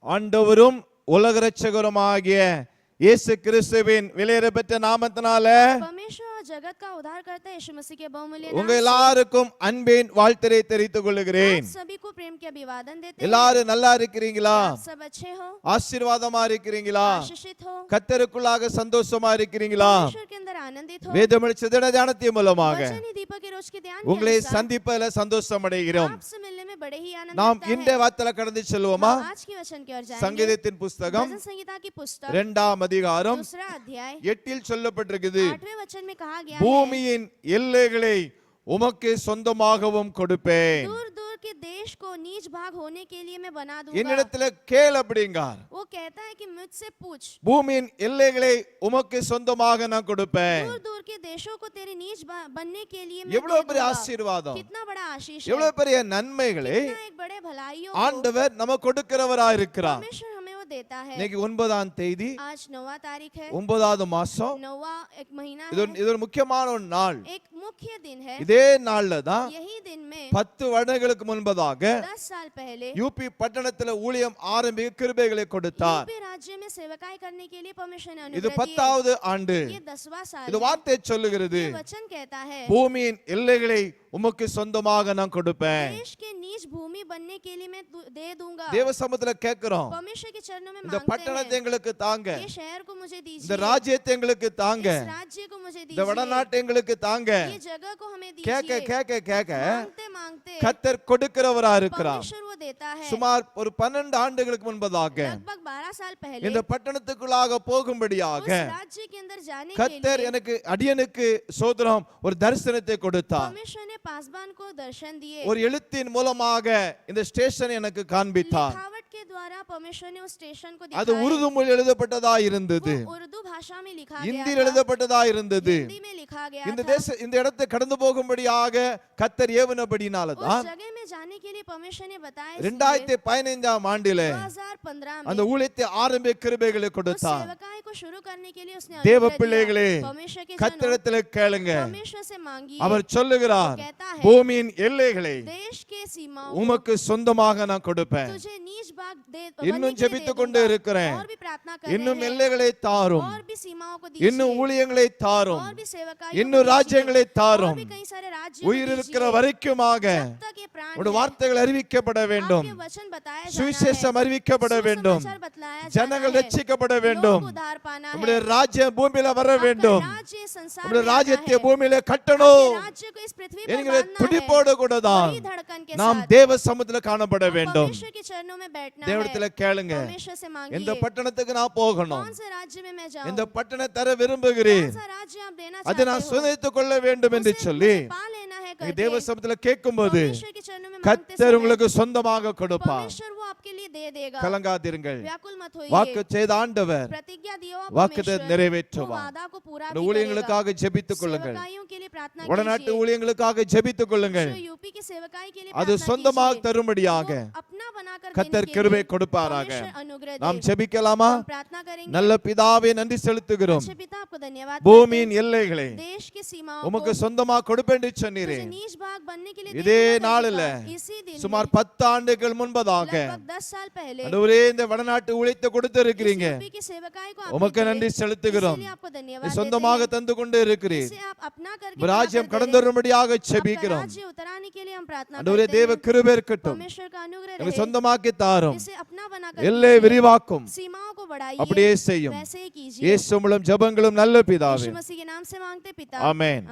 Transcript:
ஆண்டவரும் உலக இரட்சகருமாகிய இயேசு கிறிஸ்துவின் விலையேறப்பெற்ற நாமத்தினால परमेश्वर और जगत का उद्धार करता है यीशु मसीह के बहुमूल्य உங்க नाम से எல்லாருக்கும் அன்பின் வாழ்த்தை தெரிவித்துக் கொள்கிறேன். आप सभी को प्रेम के अभिवादन देते हैं। எல்லாரும் நல்லா இருக்கிறீங்களா? आप सब अच्छे हो, ஆசீர்வாதமா இருக்கிறீங்களா? आशीषित हो, கர்த்தருக்குள்ளாக சந்தோஷமா இருக்கிறீங்களா? परमेश्वर के अंदर आनंदित हो। வேதமிழ் சிதற தியானத்தின் மூலமாக वचन ही दीपक के रोज के ध्यान के உங்களை अनुसार சந்திப்பதில் சந்தோஷம் அடைகிறோம். आपसे मिलने में बड़े ही आनंद நாம் आता இந்த है। வார்த்தையில கடந்து செல்வோமா? आज की वचन की ओर जाएंगे। சங்கீதத்தின் புஸ்தகம் भजन संहिता की पुस्तक 2ஆம் அதிகாரம் 2 अध्याय 8 சொல்லப்பட்டிருக்குது. 8वें वचन में कहा गया है, பூமியின் எல்லைகளை உமக்கு சொந்தமாகவும் கொடுப்பேன். दूर दूर के देश को नीच भाग होने के लिए मैं बना दूंगा। என்னிடத்துல கேள் அப்படிங்கார். वो कहता है कि मुझसे पूछ, பூமியின் எல்லைகளை உமக்கு சொந்தமாக நான் கொடுப்பேன். दूर दूर के देशों को तेरे नीच बनने के लिए मैं எவ்வளவு दे பெரிய दूंगा। ஆசீர்வாதம், कितना बड़ा आशीष है, எவ்வளவு பெரிய நன்மைகளை कितना एक बड़े भलाइयों को ஆண்டவர் நமக்கு கொடுக்கிறவராய் இருக்கிறார். परमेश्वर हमें वो देता है। இன்னைக்கு 9ஆம் தேதி आज 9वां तारीख है, 9வது மாசம். 9वां एक महीना இது है, இது ஒரு முக்கியமான ஒரு நாள். एक मुख्य दिन है। இதே நாள்ல தான் यही दिन में 10 வருடங்களுக்கு முன்பதாக 10 साल पहले யூபி பட்டணத்துல ஊழியம் ஆரம்பிக்க கிருபைகளை கொடுத்தார். यूपी राज्य में सेवकाई करने के लिए परमेश्वर ने இது अनुग्रह दिए। 10வது ஆண்டு. ये 10वां साल இது है। வார்த்தை சொல்லுகிறது, ये वचन कहता है, பூமியின் எல்லைகளை உமக்கு சொந்தமாக நான் கொடுப்பேன். देश के नीच भूमि बनने के लिए मैं दे दूंगा। தேவ சமூகத்துல கேக்குறோம், परमेश्वर के चरणों में இந்த मांगते பட்டணத்தை हैं, எங்களுக்கு தாங்க, ये शहर को मुझे இந்த दीजिए, ராஜ்யத்தை எங்களுக்கு தாங்க, इस राज्य को मुझे இந்த दीजिए, வடநாட்டை எங்களுக்கு தாங்க. ये जगह को हमें கேட்க दीजिए। கேட்க கேட்க मांगते मांगते கர்த்தர் கொடுக்கிறவரா இருக்கிறார். परमेश्वर वो देता है। சுமார் ஒரு 12 ஆண்டுகளுக்கு முன்பதாக लगभग 12 साल पहले இந்த பட்டணத்துக்குள்ளாக போகும்படியாக उस राज्य के अंदर जाने के கர்த்தர் लिए எனக்கு அடியனுக்கு சோதரம் ஒரு தரிசனத்தை கொடுத்தார். परमेश्वर ने पासबान को दर्शन दिए। ஒரு எழுத்தின் மூலமாக இந்த ஸ்டேஷன் எனக்கு காண்பித்தார். लिखावट के द्वारा परमेश्वर ने उस स्टेशन को அது दिखाया। உருது மொழி எழுதப்பட்டதா இருந்தது, वो उर्दू भाषा में लिखा இந்தியில் गया था, எழுதப்பட்டதா இருந்தது. हिंदी में लिखा गया இந்த था। இந்த இடத்தை கடந்து போகும்படியாக கர்த்தர் ஏவனபடினால उस தான் जगह में जाने के लिए परमेश्वर ने बताया, 2015ஆம் ஆண்டிலே 2015 அந்த में ஊழியத்தை ஆரம்பிக்க கிருபைகளை उस கொடுத்தார். सेवकाई को शुरू करने के लिए उसने தேவ अनुग्रह பிள்ளைகளே, दिया। परमेश्वर के जनों, கர்த்தரிடத்தில் கேளுங்க. परमेश्वर से मांगिए। அவர் சொல்லுகிறார், कहता है, பூமியின் எல்லைகளை देश के सीमाओं உமக்கு சொந்தமாக நான் கொடுப்பேன். तुझे नीच भाग दे இன்னும் बनने के लिए दे ஜெபித்துக் கொண்டே दूंगा। இருக்கிறேன். और भी प्रार्थना कर இன்னும் रहे हैं, எல்லைகளை தாரும், और भी सीमाओं को இன்னும் दीजिए, ஊழியங்களை தாரும், और भी सेवकाई இன்னும் ராஜ்யங்களை और தாரும். भी कई सारे राज्य உயிர் இருக்கிற வரைக்குமாக जब तक ये प्राण உடைய है, வார்த்தைகள் அறிவிக்கப்பட வேண்டும், आपके वचन बताया जाना है, சுவிசேஷம் அறிவிக்கப்பட வேண்டும், सुसमाचार बतलाया जाना ஜனங்கள் है, ரட்சிக்கப்பட लोग வேண்டும், उद्धार पाना है, உம்முடைய ராஜ்யம் பூமியில வர आपका வேண்டும், राज्य संसार உம்முடைய में आना ராஜ்யத்தை है, பூமியில आपके கட்டணும் राज्य को इस पृथ्वी पर என்கிற बांधना है, துடிப்போடு கூட தான் बड़ी धड़कन के நாம் साथ தேவ சமூகத்துல காணப்பட हम வேண்டும். परमेश्वर के चरणों में बैठना है। தேவனிடத்துல கேளுங்க, परमेश्वर से இந்த मांगिए, பட்டணத்துக்கு நான் போகணும், कौन से राज्य में मैं இந்த जाऊं, பட்டணத்தை தர விரும்புகிறேன், कौन सा राज्य आप देना அதை चाहते நான் हो, சுதந்திரித்துக் கொள்ள வேண்டும் என்று उसे சொல்லி मुझे पा लेना है நீங்க करके தேவ சமூகத்துல கேட்கும்போது परमेश्वर के चरणों में मांगते கர்த்தர் समय உங்களுக்கு சொந்தமாக கொடுப்பார். परमेश्वर वो आपके लिए दे देगा। கலங்காதிருங்கள், व्याकुल मत வாக்கு होइए, செய்த ஆண்டவர் प्रतिज्ञा दियो வாக்குத்தை परमेश्वर, वो நிறைவேற்றுவார். वादा को पूरा இந்த भी करेगा। ஊழியங்களுக்காக ஜெபித்துக் கொள்ளுங்கள், सेवकाइयों के लिए प्रार्थना வடநாட்டு कीजिए, ஊழியங்களுக்காக ஜெபித்துக் கொள்ளுங்கள். जो यूपी की सेवकाई के लिए அது प्रार्थना சொந்தமாக कीजिए, தரும்படியாக वो अपना बनाकर देने கர்த்தர் के கிருபை लिए கொடுப்பாராக. परमेश्वर अनुग्रह நாம் दे। ஜெபிக்கலாமா? हम प्रार्थना करेंगे। நல்ல பிதாவே, நன்றி செலுத்துகிறோம். अच्छे पिता, आपको धन्यवाद देते பூமியின் हैं। எல்லைகளை देश की सीमाओं உமக்கு को சொந்தமாக கொடுப்பேன் என்று சொன்னீரே. तुझे नीच भाग बनने के लिए இதே देने का நாளில तरीका, इसी दिन சுமார் में, 10 ஆண்டுகள் முன்பதாக लगभग 10 साल पहले ஆண்டவரே இந்த வடநாட்டு ஊழியத்தை கொடுத்து इस இருக்கிறீங்க. यूपी की सेवकाई को உமக்கு आपने நன்றி दिए, செலுத்துகிறோம். इसीलिए आपको நீ धन्यवाद देते சொந்தமாக हैं। தந்து கொண்டே இருக்கிறீர். इसे आप अपना करके உம் ராஜ்யம் पूरा कर கடந்து दे रहे हैं। வரும்படியாக आपका ஜெபிக்கிறோம். राज्य उतराने के लिए हम प्रार्थना ஆண்டவரே करते தேவ हैं। கிருபை இருக்கட்டும், परमेश्वर का अनुग्रह எங்களை रहे, சொந்தமாக்கி தாரும், इसे अपना बनाकर எல்லை कीजिए, விரிவாக்கும், सीमाओं को बढ़ाइए, அப்படியே செய்யும். वैसे ही कीजिए। இயேசு மூலம் ஜெபங்களும் நல்ல பிதாவே, यीशु मसीह के नाम से मांगते पिता, ஆமென்.